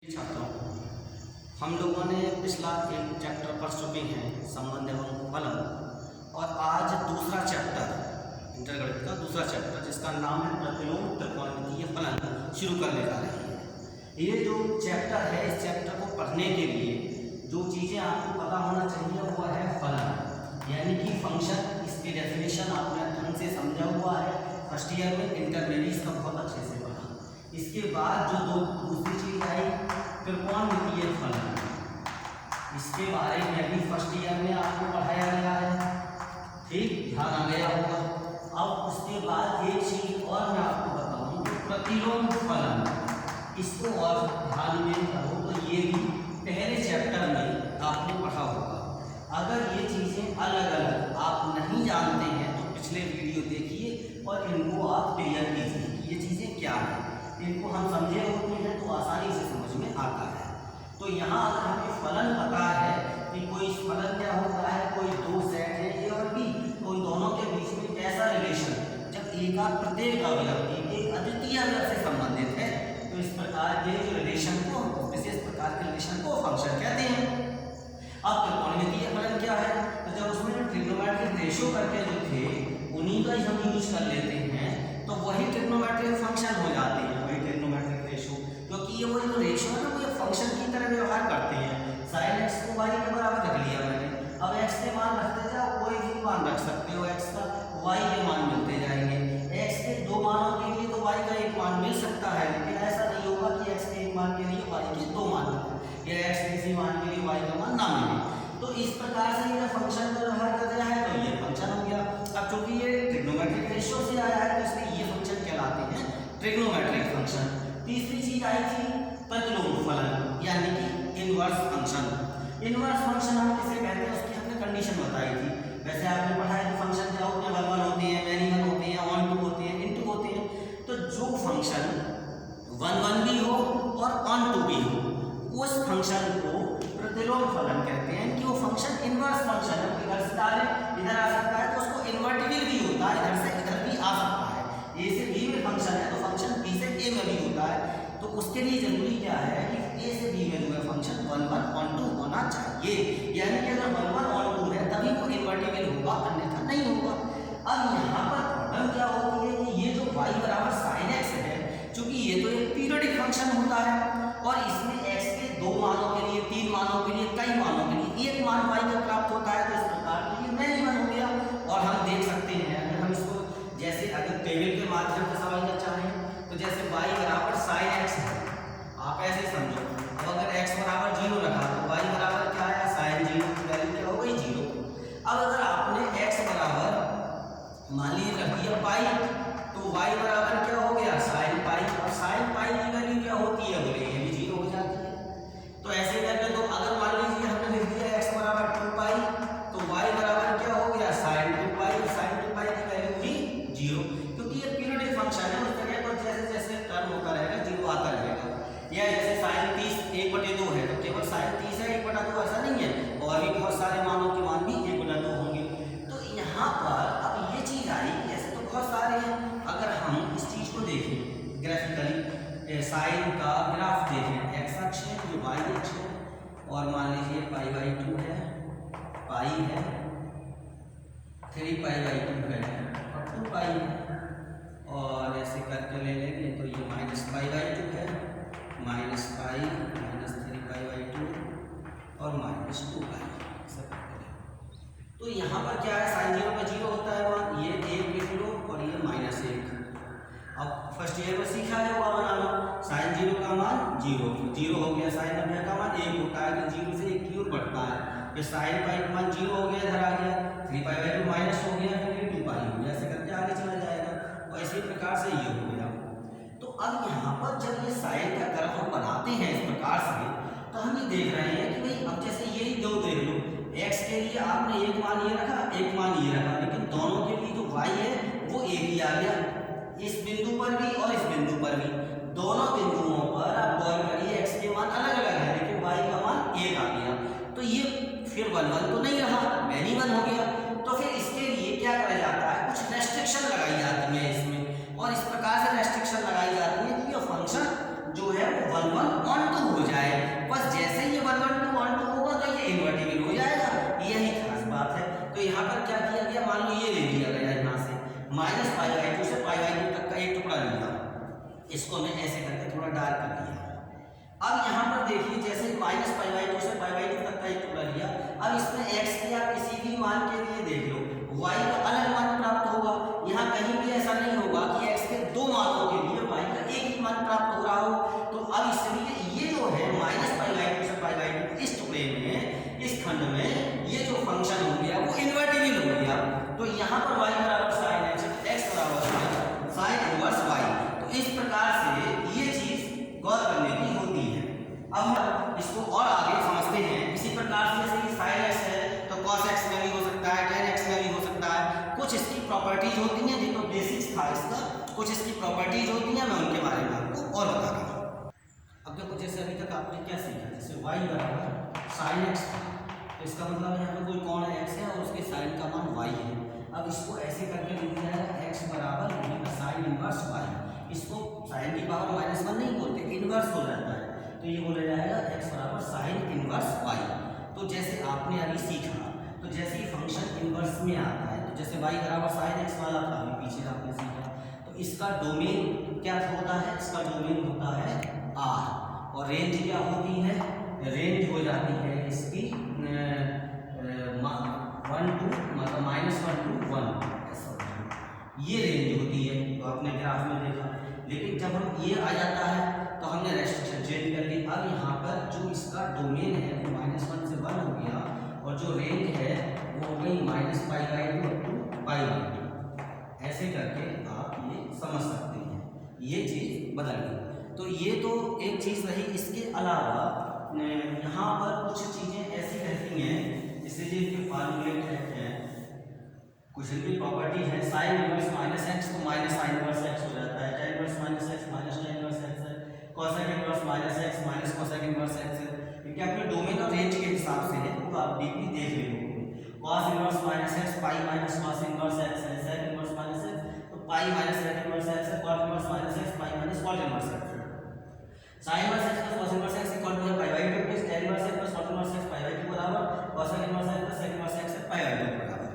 छात्रों, हम लोगों ने पिछला एक चैप्टर पढ़ चुके हैं संबंध एवं फलन, और आज दूसरा चैप्टर इंटरगणित का दूसरा चैप्टर जिसका नाम है प्रतिलोम त्रिकोणमितीय फलन शुरू करने जा रहे हैं। ये जो चैप्टर है, इस चैप्टर को पढ़ने के लिए जो चीज़ें आपको पता होना चाहिए वो है फलन, यानी कि फंक्शन। इसकी डेफिनेशन आपने ढंग से समझा हुआ है, फर्स्ट ईयर में इंटरमीडिएट का बहुत अच्छे से पढ़ा। इसके बाद जो दूसरी चीज़ आई त्रिकोणमितीय फलन, इसके बारे में भी फर्स्ट ईयर में आपको पढ़ाया गया है, ठीक, ध्यान आ गया होगा। अब उसके बाद एक चीज और मैं आपको बताऊं, प्रतिलोम फलन, इसको और ध्यान में करो तो ये भी पहले चैप्टर में आपने पढ़ा होगा। अगर ये चीज़ें अलग अलग आप नहीं जानते हैं तो पिछले वीडियो देखिए और इनको आप क्लियर कीजिए कि ये चीज़ें क्या हैं। इनको हम समझे होते हैं तो आसानी से समझ में आता है। तो यहाँ अगर हमें फलन पता है कि कोई फलन क्या होता है, कोई दो सेट है ए और बी, तो इन दोनों के बीच में कैसा रिलेशन, जब ए का प्रत्येक अवयव एक अद्वितीय अवयव से संबंधित है तो इस प्रकार के जो रिलेशन को, विशेष प्रकार के रिलेशन को फंक्शन कहते हैं। अब त्रिकोणमितीय फलन क्या है, तो जब उसमें ट्रिग्नोमेट्रिक रेशियो करके जो थे उन्हीं का ही हम यूज कर लेते हैं तो वही ट्रिग्नोमेट्रिक फंक्शन हो जाते हैं, वही ट्रिग्नोमेट्रिक रेशियो, क्योंकि ये वो जो रेशियो है ना वो फंक्शन की तरह व्यवहार करते हैं। साइन एक्स को वाई के बराबर रख लिया मैंने, अब एक्स के मान रखते जाओ, कोई भी मान रख सकते हो, एक्स का वाई के मान मिलते जाएंगे। एक्स के दो मानों के लिए तो वाई का एक मान मिल सकता है, लेकिन ऐसा नहीं होगा कि एक्स के एक मान के लिए वाई के दो मान मिले या एक्स के किसी मान के लिए वाई का मान ना मिले। तो इस प्रकार से ये फंक्शन का व्यवहार कर रहा है तो ये फंक्शन हो गया। अब चूंकि ये ट्रिग्नोमेट्रिक रेशियो से आया है तो इसलिए ये फंक्शन कहलाते हैं ट्रिग्नोमेट्रिक फंक्शन। तीसरी चीज आई थी प्रतिलोम फलन, यानी कि इनवर्स फंक्शन। इनवर्स फंक्शन हम किसे कहते हैं उसकी हमने कंडीशन बताई थी। वैसे आपने पढ़ा है कि फंक्शन क्या होते हैं, वन वन होते हैं, मैनी वन होते हैं, ऑन टू होते हैं, इनटू होते हैं। तो जो फंक्शन वन वन भी हो और ऑन टू भी हो उस फंक्शन को प्रतिलोम फलन कहते हैं, कि वो फंक्शन इनवर्स फंक्शन है। इधर से डायरेक्ट इधर आ सकता है तो उसको इन्वर्टिबल भी होता है, इधर से इधर भी आ सकता है। ए से बी में फंक्शन है तो फंक्शन बी से ए में भी होता है, तो उसके लिए जरूरी क्या है कि ए से बी में जो है function one one onto होना चाहिए, यानी कि अगर वन वन ऑन टू है तभी वो इन्वर्टिबल होगा, अन्यथा नहीं होगा। अब यहाँ पर प्रॉब्लम क्या होती है कि ये जो y बराबर साइन एक्स है, चूंकि ये तो एक पीरियोडिक फंक्शन होता है और इसमें x के दो मानों के लिए, तीन मानों के लिए, कई मानों के लिए एक मान y का प्राप्त होता है, तो इस प्रकार ये मैनी वन हो गया। और हम देख सकते हैं अगर हम इसको जैसे अगर टेबल के माध्यम से समझना चाहें तो जैसे y बराबर साइन एक्स है, आप ऐसे समझो। अब अगर x बराबर 0 रखा तो y बराबर क्या आया, साइन 0 की वैल्यू क्या हो गई 0। अब अगर आपने x बराबर मान लीजिए रख दिया पाई तो y बराबर क्या हो गया, साइन पाई, और साइन पाई की वैल्यू क्या होती है, बोले ये भी 0 हो जाती है। तो ऐसे करके तो अगर मान लीजिए हमने लिख दिया x बराबर 2 पाई तो y बराबर क्या हो गया, साइन 2 पाई, और साइन 2 पाई की वैल्यू भी 0, क्योंकि ये पीरियोडिक फंक्शन है। उस जगह पर जैसे जैसे टर्म होता रहेगा 0 आता रहेगा। या जैसे साइन 30 1/2 है तो केवल साइन 30 है 1/2, ऐसा नहीं है, और भी बहुत सारे मानों के मान भी 1/2 होंगे। तो यहाँ पर अब ये चीज आई कि ऐसे तो बहुत सारे हैं। अगर हम इस चीज को देखें ग्राफिकली, साइन का ग्राफ देखें, एक्स अक्ष है, जो वाई अक्ष है, और मान लीजिए π/2 है, पाई है, 3π/2 है और 2 पाई है, और ऐसे करके ले लेंगे तो ये -π/2 है, माइनस पाई, -3π/2 और -2 पाई। तो यहाँ पर क्या है, साइन 0 का 0 होता है मान, ये 1 लिख लो और ये -1। अब फर्स्ट ईयर में सीखा है वो बनाना, साइन 0 का मान 0 हो गया, साइन 90 का मान 1 होता है, तो 0 से 1 की ओर बढ़ता है। फिर साइन पाई का मान 0 हो गया, इधर आ गया, 3π/2 माइनस हो गया, फिर 2 पाई हो गया, ऐसे करके आगे चला जाएगा। और इसी प्रकार से ये हो गया। तो अब यहाँ पर जब ये साइन का कर्व हम बनाते हैं इस प्रकार से, तो हम ये देख रहे हैं कि भाई अब जैसे ये दो देख लो, x के लिए आपने एक मान ये रखा, एक मान ये रखा, लेकिन दोनों के लिए जो y है वो एक ही आ गया, इस बिंदु पर भी और इस बिंदु पर भी। दोनों बिंदुओं पर आप गौर करिए x के मान अलग अलग है लेकिन y का मान एक आ गया, तो ये फिर वन वन तो नहीं रहा, मैनी वन हो गया। तो फिर इसके लिए क्या करा जाता है, कुछ रेस्ट्रिक्शन लगाई जाती है इसमें, और इस प्रकार से रेस्ट्रिक्शन लगाई जाती है कि ये फंक्शन जो है वो वन वन ऑन टू हो जाए। x के आप किसी भी मान के लिए देख लो, y का अलग मान प्राप्त होगा। यहाँ कहीं भी ऐसा नहीं होगा कि x के दो मानों के लिए y का एक ही मान प्राप्त हो रहा हो। तो अब इसलिए ये जो है -π/2 से π/2 इस टुकड़े में, इस खंड में ये जो फंक्शन हो गया वो इन्वर्टिबल हो गया। तो यहाँ पर y बराबर sin x, x बराबर sin इनवर्स y। तो इस प्रकार से ये चीज गौर करने की होती है। अब हम इसको और आगे समझते हैं। इसी प्रकार से जैसे कि sin x है तो cos x में भी हो सकता है, tan x में भी हो सकता है। कुछ इसकी प्रॉपर्टीज होती हैं, जो तो बेसिक्स था इसका, कुछ इसकी प्रॉपर्टीज होती हैं, मैं उनके बारे में आपको और बता रहा हूँ। अब देखो जैसे अभी तक आपने क्या सीखा, जैसे y बराबर sin x था, तो इसका मतलब यहाँ पे कोई कोण x है और उसके sin का मान y है। अब इसको ऐसे करके लिख दिया है x बराबर sin इनवर्स y। इसको sin की पावर -1 नहीं बोलते, इनवर्स हो जाता है, तो ये बोला जाएगा x बराबर sin इनवर्स y। तो जैसे आपने अभी सीखा, तो जैसे ही फंक्शन इनवर्स में आता है, तो जैसे y बराबर sin x वाला था अभी पीछे आपने सीखा, तो इसका डोमेन क्या होता है, इसका डोमेन होता है r, और रेंज क्या होती है, रेंज हो जाती है इसकी 1 to -1 to 1, ये रेंज होती है। तो आपने ग्राफ में देखा, लेकिन जब हम ये आ जाता है तो हमने रेस्ट्रिक्शन चेंज कर ली। अब यहाँ पर जो इसका डोमेन है वो -1 से 1 हो गया, और जो रेंज है वो हो गई -π/2 to π/2। ऐसे करके आप ये समझ सकते हैं, ये चीज़ बदल गई। तो ये तो एक चीज़ रही। इसके अलावा यहाँ पर कुछ चीज़ें ऐसी रहती हैं, जैसे जिनके फॉर्मूलेट है, कुछ इनकी प्रॉपर्टी है। sin इनवर्स -x तो -sin इनवर्स x हो जाता है, tan inverse -x -tan inverse x है, cosec inverse -x -cosec inverse x है। क्योंकि अपने डोमेन और रेंज के हिसाब से है, तो आप डीपली देख रहे होंगे। cos inverse -x pi -cos inverse x है, sec इनवर्स -x तो पाई -sec इनवर्स x है, cot inverse -x pi -cot inverse x है। sin inverse x cos inverse x equal to π/2 plus tan inverse x cot inverse x π/2 बराबर cosec inverse x sec inverse x π/2 बराबर।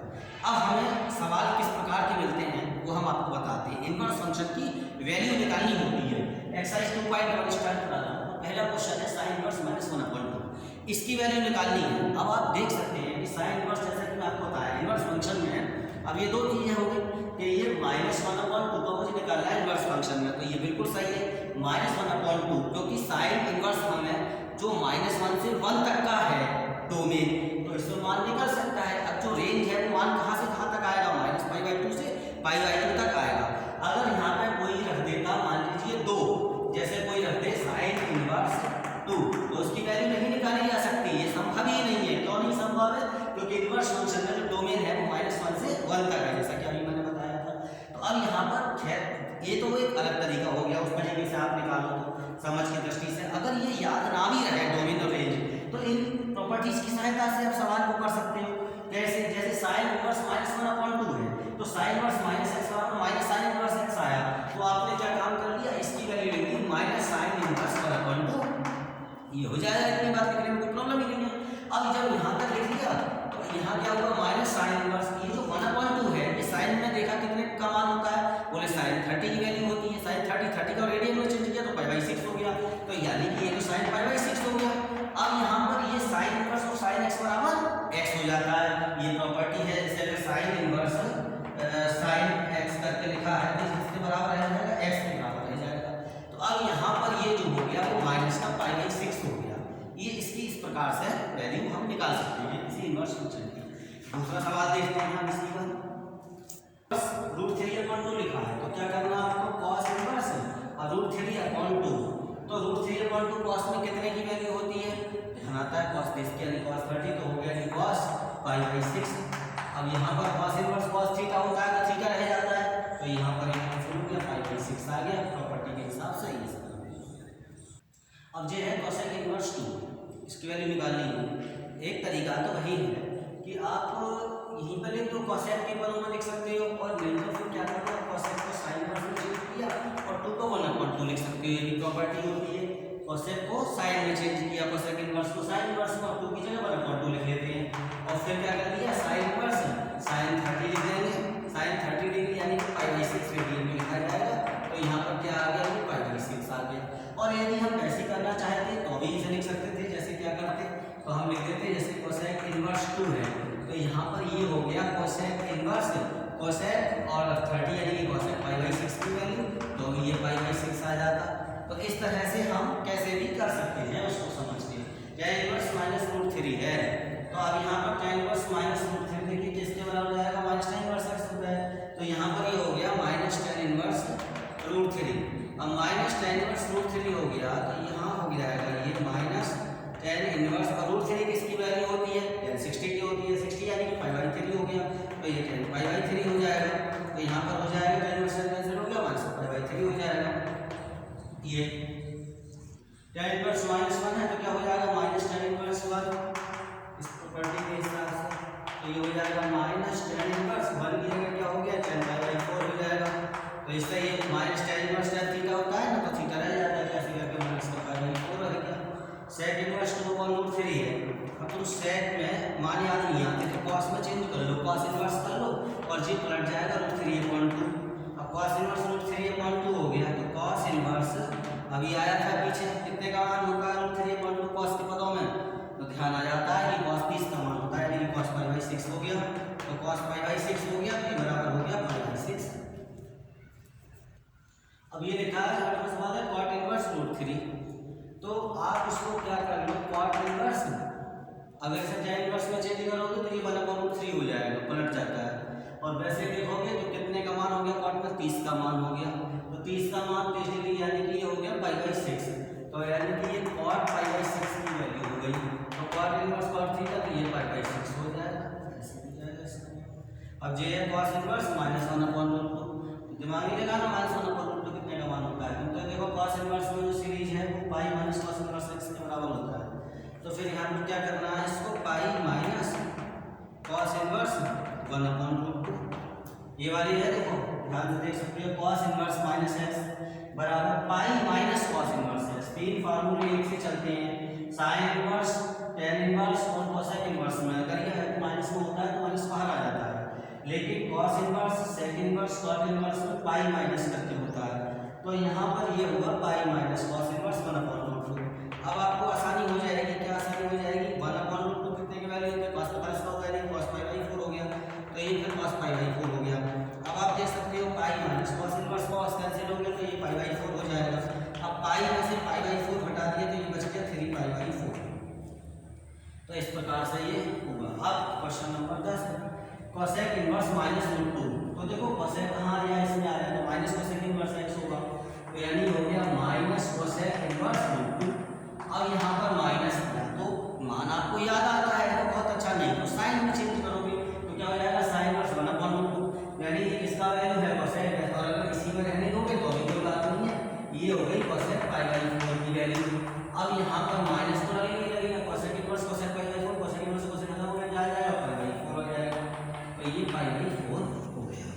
अब हमें सवाल किस प्रकार के मिलते हैं वो हम आपको बताते हैं। इनवर्स फंक्शन की वैल्यू निकालनी होती है। एक्सरसाइज 2.1 स्टार्ट कराना, तो पहला क्वेश्चन है sin इनवर्स -1/2, इसकी वैल्यू निकालनी है। अब आप देख सकते हैं कि sin इनवर्स, जैसा कि मैं आपको बताया, इनवर्स फंक्शन में अब ये दो चीज़ें हो गई कि ये -1/2 का मुझे निकालना है इनवर्स फंक्शन में, तो ये बिल्कुल सही है -1/2, क्योंकि sin इनवर्स हमें जो -1 से 1 तक का है डोमेन, तो इसमें मान निकल सकता है। अब जो रेंज है वो मान कहाँ से कहाँ तक आएगा, -π/2 से π/2 तक आएगा। अगर यहाँ पे कोई रख देता, मान लीजिए 2, जैसे कोई रख दे sin इनवर्स 2, तो उसकी वैल्यू नहीं निकाली जा सकती, ये संभव ही नहीं है। क्यों नहीं संभव है, क्योंकि इनवर्स फंक्शन में जो डोमेन है वो -1 से 1 तक है, जैसा कि अभी मैंने बताया था। तो अब यहाँ पर खैर ये तो एक अलग तरीका हो गया, उस तरीके से आप निकालो तो समझ की दृष्टि से। अगर ये याद ना भी रहे डोमेन और रेंज, तो इन प्रॉपर्टीज की सहायता से आप सवाल को कर सकते हो। कैसे, जैसे sin इनवर्स -1/2 है, तो sin इनवर्स -x बराबर -sin इनवर्स x आया, तो आपने क्या काम कर लिया, इसकी वैल्यू लिख दी -sin इनवर्स 1/2। ये हो जाएगा, इतनी बात लिखने में कोई प्रॉब्लम ही नहीं है। अब जब यहाँ तक लिख लिया, तो यहाँ क्या हुआ, -sin इनवर्स, ये जो 1/2 है, ये sin में देखा कितने का मान होता है, बोले sin 30 की वैल्यू होती है। sin 30 का रेडियन में चेंज किया तो π/6 हो गया, तो यानी कि ये तो sin π/6 हो गया। अब यहाँ पर ये sin इनवर्स और sin x बराबर x हो जाता है, ये प्रॉपर्टी है। जैसे अगर sin इनवर्स sin x करके लिखा है तो इसके बराबर रह जाएगा, x के बराबर रह जाएगा। तो अब यहाँ पर ये जो हो गया वो माइनस का π/6 हो गया। ये इसकी इस प्रकार से वैल्यू हम निकाल सकते हैं इसी इनवर्स फंक्शन की। दूसरा सवाल देखते हैं हम इसी का। √3/2 लिखा है, तो क्या करना आपको, cos इनवर्स और √3/2, तो √3/2 cos में कितने की वैल्यू होती है, ध्यान आता है cos 30 यानी cos 30, तो हो गया कि cos π/6। अब यहाँ पर cos इनवर्स cos थीटा होता है तो थीटा रह जाता है, तो यहाँ पर कैंसिल हो गया, π/6 आ गया, प्रॉपर्टी के हिसाब से ये। अब ये है cosec इनवर्स 2, इसकी वैल्यू निकालनी है। एक तरीका तो वही है कि आप यहीं पर लिख दो, cosec के पदों में लिख सकते हो, और नहीं तो फिर क्या करना, cosec को sin इनवर्स में चेंज किया और 2 को 1/2 लिख सकते हो। ये प्रॉपर्टी होती है, cosec को sin में चेंज किया, cosec इनवर्स को sin इनवर्स में, 2 की जगह 1/2 लिख लेते हैं। और फिर क्या कर दिया, sin इनवर्स sin 30 लिख देंगे, sin 30 डिग्री यानी कि π/6 रेडियन में लिखा जाएगा, तो यहाँ पर क्या आ गया, वो π/6 आ गया। और यदि हम ऐसे करना चाहते तो भी इसे लिख सकते थे, जैसे क्या करते, तो हम लिख देते जैसे cosec इनवर्स 2 2 है, तो यहाँ पर ये हो गया कोसेक इनवर्स कोसेक और 30 यानी कि कोसेक पाई बाई 6 की वैल्यू, तो ये पाई बाई 6 आ जाता। तो इस तरह से हम कैसे भी कर सकते हैं उसको समझ के। tan इनवर्स माइनस रूट 3 है, तो अब यहाँ पर tan इनवर्स माइनस रूट 3 देखिए किसके बराबर हो जाएगा, माइनस tan इनवर्स x होता है, तो यहाँ पर ये हो गया माइनस tan इनवर्स रूट 3। अब माइनस tan इनवर्स रूट 3 हो गया, तो यहाँ हो जाएगा ये माइनस tan इनवर्स और रूट 3 किसकी वैल्यू होती है, tan 60 की होती है, 60 यानी कि पाई बाई 3 हो गया, तो ये tan पाई बाई 3 हो जाएगा। तो यहाँ पर हो जाएगा tan इनवर्स कैंसिल हो गया, माइनस पाई बाई 3 हो जाएगा। ये tan इनवर्स माइनस 1 है, तो क्या हो जाएगा, माइनस tan इनवर्स 1 इस प्रॉपर्टी के हिसाब से, तो ये हो जाएगा माइनस tan इनवर्स 1 की जगह क्या हो गया, tan पाई बाई 4 हो जाएगा। तो इससे ये minus tan inverse tan theta होता है ना, तो थीटा रह जाता है, कैसे करके माइनस का पाई बाई 4 रह गया। सेक इनवर्स 2/√3 है, अब तुम सेक में मान याद नहीं आते तो कॉस में चेंज कर लो, कॉस इनवर्स कर लो और जी पलट जाएगा √3/2। अब कॉस इनवर्स √3/2 हो गया, तो कॉस इनवर्स अभी आया था पीछे कितने का मान होगा √3/2 कॉस के पदों में, तो ध्यान आ जाता है कि कॉस 20 का मान होता है, यानी कॉस पाई बाई 6 हो गया, तो कॉस पाई बाई 6 हो गया, तो ये बराबर हो गया पाई बाई 6। अब ये लिखा है हमारे पास सवाल है कॉट इनवर्स √3, तो आप इसको क्या कर लो कॉट इनवर्स, अगर से tan इनवर्स में चेंज करोगे तो ये 1/√3 हो जाएगा, पलट जाता है, और वैसे देखोगे तो कितने का मान हो गया कॉट में, 30 का मान हो गया, तो 30 का मान 30 डिग्री यानी कि ये हो गया पाई बाई 6, तो यानी कि ये कॉट पाई बाई 6 की वैल्यू हो गई, तो कॉट इनवर्स कॉट थीटा, तो ये पाई बाई 6 हो जाएगा, ऐसे हो जाएगा इसका। अब जे है कॉस इनवर्स माइनस 1/√2, दिमागी लगाना माइनस 1/√2 कितने का मान होता है, तो देखो कॉस इनवर्स में जो सीरीज है वो pi minus cos inverse x के बराबर होता है, तो फिर यहाँ पर क्या करना है, इसको पाई माइनस कॉस इनवर्स 1/√2, ये वाली है देखो ध्यान से देख सकते हो, कॉस इनवर्स माइनस x बराबर pi minus cos inverse x, तीन फार्मूले एक से चलते हैं, साइन इनवर्स tan इनवर्स और कोसेक इनवर्स में अगर ये माइनस में होता है तो माइनस बाहर आ जाता है, लेकिन cos inverse sec inverse cot inverse में पाई माइनस करके होता है, तो यहाँ पर ये होगा पाई माइनस कॉस इनवर्स 1/√2। अब आपको आसानी हो जाएगी, क्या आसानी हो जाएगी, 1/√2 कितने की वैल्यू है, cos 45 का होता है, cos पाई बाई 4 हो गया, तो ये फिर cos पाई बाई 4 हो गया। अब आप देख सकते हो pi minus cos inverse cos cancel हो गया, तो ये पाई बाई 4 हो जाएगा। अब पाई में से पाई बाई 4 हटा दिया तो ये बच गया 3 पाई बाई 4, तो इस प्रकार से ये होगा। अब question number 10 cosec inverse minus √2, तो देखो कोसेक कहाँ आ गया, इसमें आ रहा है, तो माइनस कोसेक इनवर्स x होगा, तो यानी हो गया माइनस कोसेक इनवर्स √2। अब यहाँ पर माइनस है तो मान आपको याद आता है तो बहुत अच्छा, नहीं तो साइन में चेंज करोगे तो क्या हो जाएगा, साइन इनवर्स 1/√2, यानी इसका वैल्यू है कोसेक है, और अगर इसी में रहने दोगे तो अभी कोई बात नहीं है, ये हो गई कोसेक पाई बाई 4 की वैल्यू। अब यहाँ पर माइनस तो लगेगा, cosec inverse cosec pi by 4, cosec inverse cosec खत्म हो जाएगा, पाई बाई 4 हो जाएगा, तो ये पाई बाई 4 हो गया।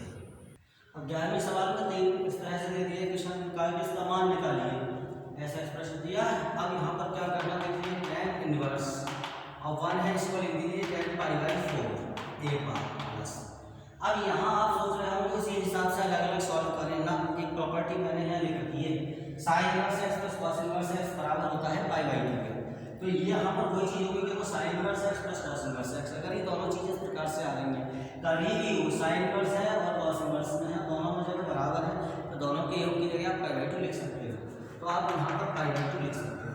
अब 11वें सवाल में तीन इस तरह से दे दिए क्वेश्चन का इसका मान निकालिए, ऐसा प्रश्न दिया। अब यहाँ पर क्या करना देखिए, tan इनवर्स और 1 है इसको लिख दीजिए tan पाई बाई 4 एक बार प्लस। अब यहाँ आप सोच रहे होंगे इसी हिसाब से अलग अलग सॉल्व करें ना, एक प्रॉपर्टी मैंने यहाँ लिख रखी है, sine inverse x plus cos inverse x बराबर होता है पाई बाई 2 के, तो ये यहाँ पर कोई चीज़ होगी कि वो sine inverse x plus cos inverse x, अगर ये दोनों चीज़ें इस प्रकार से आ रही हैं, कभी भी हो साइन इनवर्स है और कॉस इनवर्स में है, दोनों में जब बराबर है तो दोनों के योग की जगह आप पाई बाई 2 लिख सकते हो, तो आप यहाँ पर पाई बाई 2 लिख सकते हो।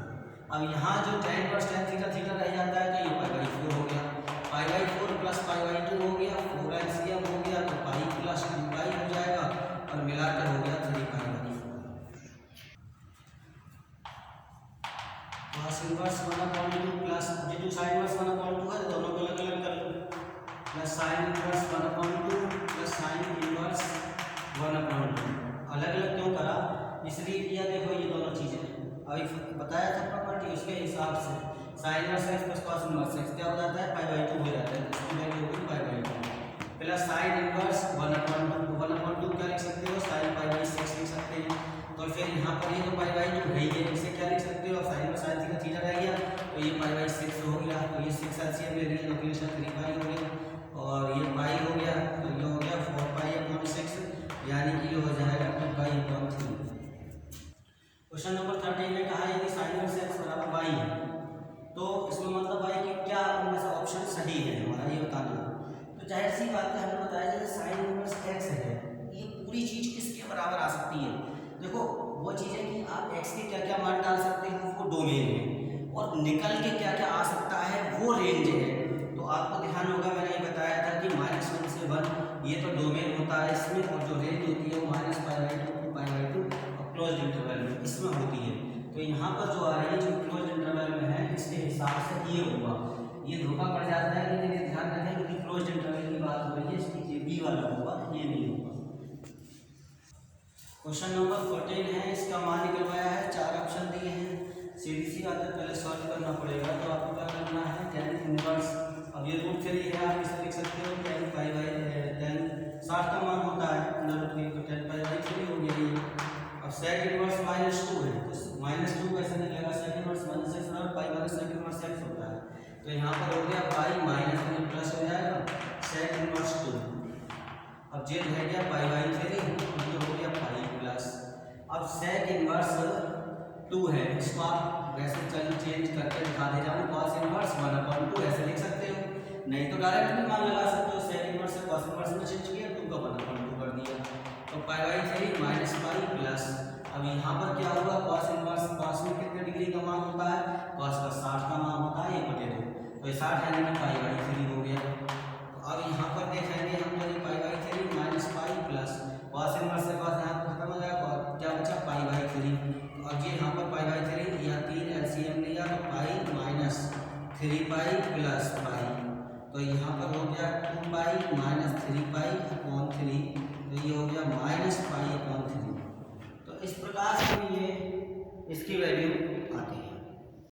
अब यहाँ जो tan inverse tan theta theta रह जाता है, तो ये पाई बाई 4 हो गया, पाई बाई 4 प्लस पाई बाई 2 हो गया, 4 LCM हो गया, तो पाई प्लस 2 पाई हो जाएगा, और मिलाकर हो गया 3 pi by 4। Cos inverse 1/2 plus जो साइन इनवर्स 1/2 है, दोनों को अलग अलग कर लो, plus sine inverse 1/2 plus sine inverse 1/2, अलग अलग क्यों करा, इसलिए किया देखो ये दोनों चीज़ें अभी बताया था प्रॉपर्टी, उसके हिसाब से sine inverse x plus cos inverse x क्या हो जाता है, पाई बाई 2 हो जाता है, इसकी वैल्यू होगी pi by 2 plus sine inverse 1/2 क्या लिख सकते हो, साइन पाई बाई 6 लिख सकते हैं, तो फिर यहाँ पर ये तो पाई बाई 2 है ही है, इसे क्या लिख सकते हो, sine inverse sine theta theta रह गया, तो ये पाई बाई 6 हो गया, तो ये 6 LCM ले लिया, तो 3 पाई हो गया, और ये पाई हो गया, तो ये हो गया 4 पाई/6, यानी कि ये हो जाएगा 2 पाई/3। क्वेश्चन नंबर 13 में कहा यदि साइन इनवर्स x बराबर y है, तो इसमें मतलब है कि क्या उनमें से ऑप्शन सही है हमारा, निकल के क्या क्या आ सकता है वो रेंज है। तो आपको ध्यान होगा, मैंने ये बताया था कि -1 से 1 ये तो डोमेन होता है इसमें, और जो रेंज होती है वो -π/2 to π/2 और क्लोज इंटरवल में इसमें होती है। तो यहाँ पर जो आ रही है जो क्लोज इंटरवल में है इसके हिसाब से ये होगा, ये धोखा पड़ जाता है, लेकिन ये ध्यान रखें कि क्लोज इंटरवल की बात हो रही है, इसकी ये बी वाला होगा, ये नहीं होगा। क्वेश्चन नंबर 14 है, इसका मान निकलवाया है, 4 ऑप्शन दिए हैं, सीधी सी बात है, पहले सॉल्व करना पड़ेगा। तो आपको क्या करना है, tan इनवर्स, अब ये रूट 3 है, आप इसे लिख सकते हो tan π/tan 60 का मान होता है √3, तो tan π/3 हो गया ये। अब sec इनवर्स -2 है, तो -2 कैसे निकलेगा, sec इनवर्स -x और π/sec इनवर्स x होता है, तो यहाँ पर हो गया पाई माइनस में प्लस हो जाएगा sec इनवर्स 2। अब जे रह गया π/3, मतलब हो गया पाई प्लस। अब sec इनवर्स 2 है, इसको आप वैसे चेंज करके दिखा दे जाऊँ, cos इनवर्स 1/2 ऐसे लिख सकते हो, नहीं तो डायरेक्ट भी मान लगा सकते हो, sec इनवर्स से cos इनवर्स में चेंज किया, 2 का 1/2 कर दिया, तो π/3 माइनस पाई प्लस। अब यहाँ पर क्या होगा, cos इनवर्स, cos में कितने डिग्री का मान होता है, cos का 60 का मान होता है 1/2, तो ये 60 यानी कि π/3 हो गया। तो अब यहाँ पर देखेंगे हम, तो ये π/3 minus pi plus cos inverse से cos यहाँ पर खत्म हो जाएगा, क्या बचा π/3। तो अब ये यहाँ पर π/3 या 3 एलसीएम लिया तो पाई माइनस 3π प्लस पाई, तो यहाँ पर हो गया 2π माइनस 3π/3, तो ये हो गया -π/3। तो इस प्रकार से ये इसकी वैल्यू आती है।